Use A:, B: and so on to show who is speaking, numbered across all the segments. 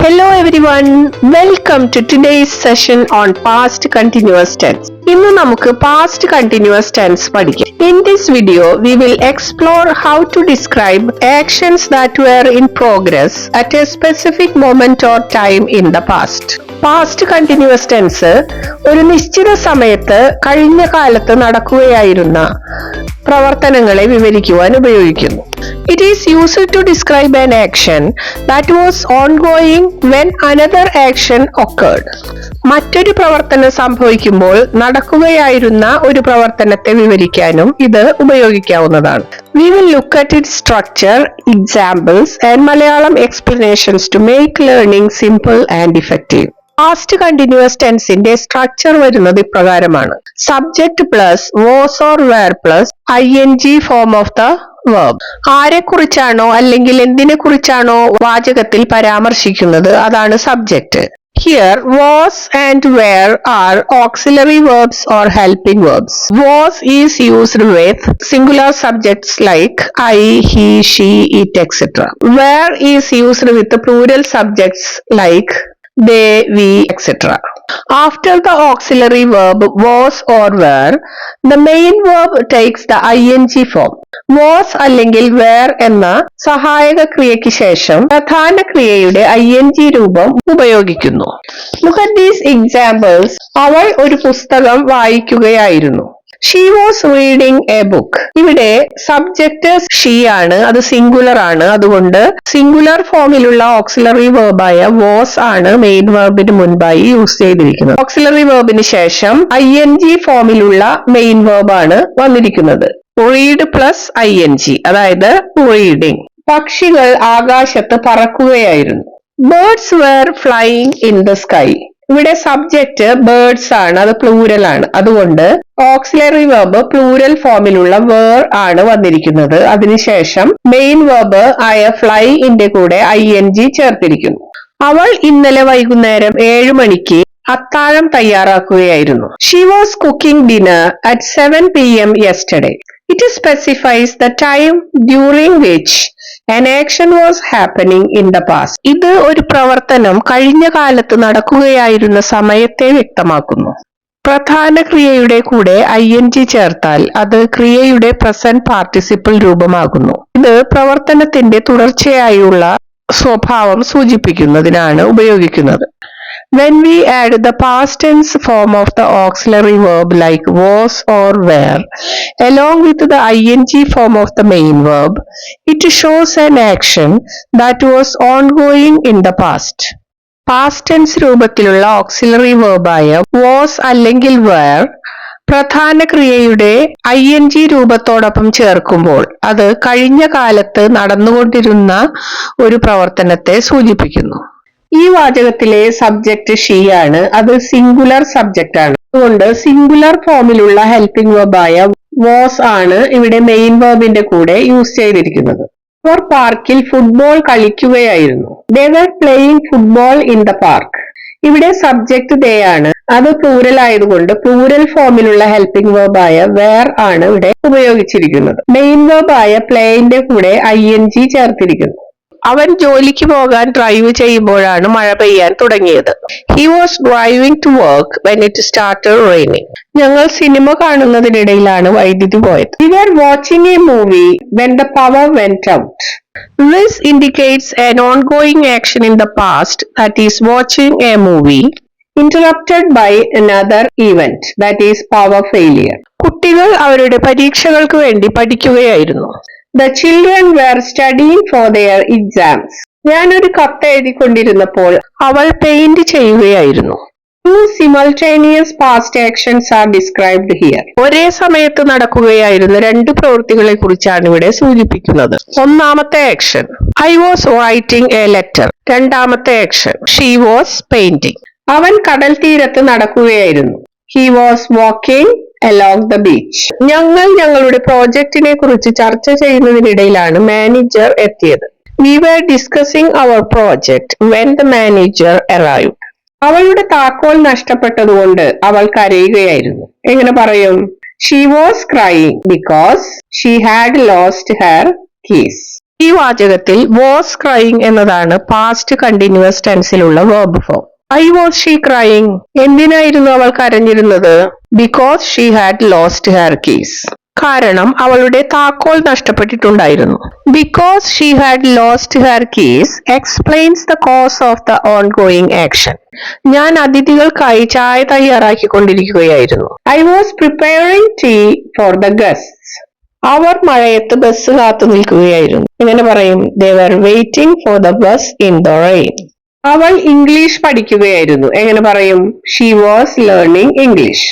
A: Hello everyone, welcome to today's session on past continuous tense. ഇന്ന് നമുക്ക് past continuous tense പഠിക്കാം. In this video, we will explore how to describe actions that were in progress at a specific moment or time in the past. Past continuous tense ഒരു നിശ്ചിത സമയത്ത് കഴിഞ്ഞ കാലത്ത് നടക്കുകയായിരുന്ന പ്രവർത്തനങ്ങളെ വിവരിക്കുവാൻ ഉപയോഗിക്കുന്നു. It is used to describe an action that was ongoing when another action occurred. മറ്റൊരു പ്രവർത്തനം സംഭവിക്കുമ്പോൾ നടക്കുകയായിരുന്ന ഒരു പ്രവർത്തനത്തെ വിവരിക്കാനും ഇത് ഉപയോഗിക്കാവുന്നതാണ്. We will look at its structure, examples and Malayalam explanations to make learning simple and effective. Past continuous tenseന്റെ structure വരുന്നത് ഇപ്രകാരമാണ്. Subject plus was or were plus ing form of the verb. ആരെ കുറിച്ചാണോ അല്ലെങ്കിൽ എന്തിനെ കുറിച്ചാണോ വാചകത്തിൽ പരാമർശിക്കുന്നത് അതാണ് subject. Here was and were are auxiliary verbs or helping verbs. Was is used with singular subjects like I, he, she, it, etc. Were is used with the plural subjects like they, we, etc. After the auxiliary verb was or were, the main verb takes the ing form. Was അല്ലെങ്കിൽ were എന്ന സഹായക ക്രിയയ്ക്ക് ശേഷം പ്രധാന ക്രിയയുടെ ing രൂപം ഉപയോഗിക്കുന്നു. Look at these examples. അവൾ ഒരു പുസ്തകം വായിക്കുകയായിരുന്നു. She was reading a book. ഇവിടെ സബ്ജക്ട് she ആണ്, അത് സിംഗുലർ ആണ്. അതുകൊണ്ട് സിംഗുലർ ഫോമിലുള്ള ഓക്സിലറി വെർബായ was ആണ് മെയിൻ വെർബിന് മുൻപായി യൂസ് ചെയ്തിരിക്കുന്നത്. ഓക്സിലറി വെർബിന് ശേഷം ing ഫോമിലുള്ള മെയിൻ വെർബാണ് വന്നിരിക്കുന്നത്. read പ്ലസ് ing, അതായത് reading. പക്ഷികൾ ആകാശത്ത് പറക്കുകയായിരുന്നു. Birds were flying in the sky. ഇവിടെ സബ്ജക്ട് ബേർഡ്സ് ആണ്, അത് പ്ലൂരൽ ആണ്. അതുകൊണ്ട് ഓക്സിലറി വെർബ് പ്ലൂരൽ ഫോമിലുള്ള വേർ ആണ് വന്നിരിക്കുന്നത്. അതിനുശേഷം മെയിൻ വെർബ് ആയ ഫ്ലൈന്റെ കൂടെ ing ചേർത്തിരിക്കുന്നു. അവൾ ഇന്നലെ വൈകുന്നേരം 7 മണിക്ക് അത്താഴം തയ്യാറാക്കുകയായിരുന്നു. She was cooking dinner at 7 p.m. yesterday. It specifies the time during which an action was happening in the past. ഇത് ഒരു പ്രവർത്തനം കഴിഞ്ഞ കാലത്ത് നടക്കുകയായിരുന്ന സമയത്തെ വ്യക്തമാക്കുന്നു. പ്രധാന ക്രിയയുടെ കൂടെ ing ചേർത്താൽ അത് ക്രിയയുടെ പ്രസന്റ് പാർട്ടിസിപ്പിൾ രൂപമാകുന്നു. ഇത് പ്രവർത്തനത്തിന്റെ തുടർച്ചയായുള്ള സ്വഭാവം സൂചിപ്പിക്കുന്നതിനാണ് ഉപയോഗിക്കുന്നത്. When we add the past tense form of the auxiliary verb like was or were along with the ing form of the main verb, it shows an action that was ongoing in the past. Past tense രൂപത്തിലുള്ള auxiliary verb ആയ was അല്ലെങ്കിൽ were പ്രധാന ക്രിയയുടെ ing രൂപത്തോടൊപ്പം ചേർക്കുമ്പോൾ അത് കഴിഞ്ഞ കാലത്ത് നടന്നുകൊണ്ടിരുന്ന ഒരു പ്രവർത്തനത്തെ സൂചിപ്പിക്കുന്നു. ഈ വാചകത്തിലെ സബ്ജക്ട് she ആണ്, അത് സിംഗുലർ സബ്ജക്റ്റ് ആണ്. അതുകൊണ്ട് സിംഗുലർ ഫോമിലുള്ള ഹെൽപ്പിംഗ് വെർബായ was ആണ് ഇവിടെ മെയിൻ വെർബിന്റെ കൂടെ യൂസ് ചെയ്തിരിക്കുന്നത്. അവർ പാർക്കിൽ ഫുട്ബോൾ കളിക്കുകയായിരുന്നു. They were playing football in the park. ഇവിടെ സബ്ജക്ട് they ആണ്, അത് പ്ലൂരൽ ആയതുകൊണ്ട് പ്ലൂരൽ ഫോമിലുള്ള ഹെൽപ്പിംഗ് വെർബായ were ആണ് ഇവിടെ ഉപയോഗിച്ചിരിക്കുന്നത്. മെയിൻ വെർബായ പ്ലേന്റെ കൂടെ ing ചേർത്തിരിക്കുന്നു. അവൻ ജോലിക്ക് പോകാൻ ഡ്രൈവ് ചെയ്യുമ്പോഴാണ് മഴ പെയ്യാൻ തുടങ്ങിയത്. He was driving to work when it started raining. ഞങ്ങൾ സിനിമ കാണുന്നതിനിടയിലാണ് വൈദ്യുതി പോയത്. We were watching a movie when the power went out. This indicates an ongoing action in the past, that is watching a movie interrupted by another event, that is power failure. കുട്ടികൾ അവരുടെ പരീക്ഷകൾക്ക് വേണ്ടി പഠിക്കുകയായിരുന്നു. The children were studying for their exams. ഞാനൊരു കത്ത് എഴുതിക്കൊണ്ടിരുന്നപ്പോൾ അവൾ paint ചെയ്യുകയായിരുന്നു. Two simultaneous past actions are described here. ഒരേ സമയത്ത് നടക്കുകയായിരുന്ന രണ്ട് പ്രവൃത്തികളെ കുറിച്ചാണ് ഇവിടെ സൂചിപ്പിക്കുന്നത്. ഒന്നാമത്തെ action I was writing a letter. രണ്ടാമത്തെ ആക്ഷൻ she was painting. അവൻ കടൽ തീരത്ത് നടക്കുകയായിരുന്നു. He was walking along the beach. ഞങ്ങൾ ഞങ്ങളുടെ പ്രോജക്റ്റിനെ കുറിച്ച് ചർച്ച ചെയ്യുന്നതിനിടയിലാണ് മാനേജർ എത്തിയത്. We were discussing our project when the manager arrived. അവളുടെ താക്കോൽ നഷ്ടപ്പെട്ടതുകൊണ്ട് അവൾ കരയുകയായിരുന്നു. എങ്ങനെ പറയും? She was crying because she had lost her keys. ഈ വാചകത്തിൽ was crying എന്നതാണ് past continuous tenseലുള്ള verb form. Why was she crying? എന്തിനായിരുന്നു അവൾ കരഞ്ഞിരുന്നത്? Because she had lost her keys. കാരണം അവളുടെ താക്കോൽ നഷ്ടപ്പെട്ടിട്ടുണ്ടായിരുന്നു. Because she had lost her keys explains the cause of the ongoing action. ഞാൻ അതിഥികൾക്കായി ചായ തയ്യാറാക്കിക്കൊണ്ടിരിക്കുകയായിരുന്നു. I was preparing tea for the guests. അവർ മഴയത്ത് bus കാത്തു നിൽക്കുകയായിരുന്നു. എങ്ങനെ പറയും? They were waiting for the bus in the rain. അവൾ ഇംഗ്ലീഷ് പഠിക്കുകയായിരുന്നു. എങ്ങനെ പറയും? She was learning English.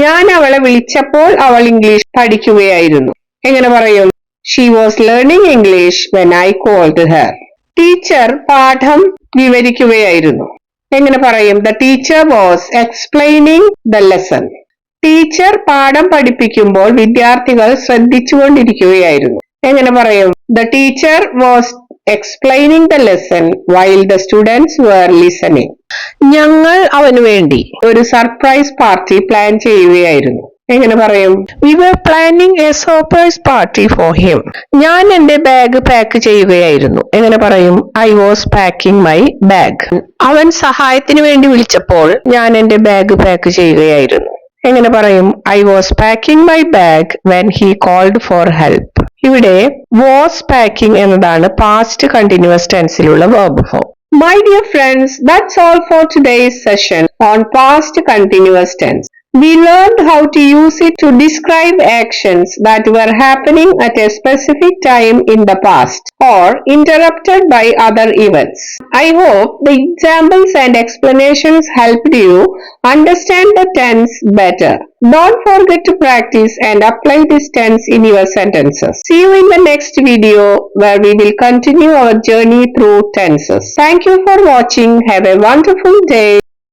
A: ഞാൻ അവളെ വിളിച്ചപ്പോൾ അവൾ ഇംഗ്ലീഷ് പഠിക്കുകയായിരുന്നു. എങ്ങനെ പറയും? She was learning English when I called her. Teacher പാഠം വിവരിക്കുകയായിരുന്നു. എങ്ങനെ പറയും? The teacher was explaining the lesson. Teacher പാഠം പഠിപ്പിക്കുമ്പോൾ വിദ്യാർത്ഥികൾ ശ്രദ്ധിച്ചുകൊണ്ടിരിക്കുകയായിരുന്നു. എങ്ങനെ പറയും? The teacher was explaining the lesson while the students were listening. ഞങ്ങൾ അവനു വേണ്ടി ഒരു സർപ്രൈസ് പാർട്ടി പ്ലാൻ ചെയ്യുകയായിരുന്നു. എങ്ങനെ പറയും? We were planning a surprise party for him. ഞാൻ എന്റെ ബാഗ് പാക്ക് ചെയ്യുകയായിരുന്നു. എങ്ങനെ പറയും? I was packing my bag. അവൻ സഹായത്തിന് വേണ്ടി വിളിച്ചപ്പോൾ ഞാൻ എന്റെ ബാഗ് പാക്ക് ചെയ്യുകയായിരുന്നു. എങ്ങനെ പറയും? I was packing my bag when he called for help. ഇവിടെ was packing എന്നതാണ് past continuous tenseലുള്ള verb form. My dear friends, that's all for today's session on past continuous tense. We learned how to use it to describe actions that were happening at a specific time in the past or interrupted by other events. I hope the examples and explanations helped you understand the tense better. Don't forget to practice and apply this tense in your sentences. See you in the next video where we will continue our journey through tenses. Thank you for watching. Have a wonderful day.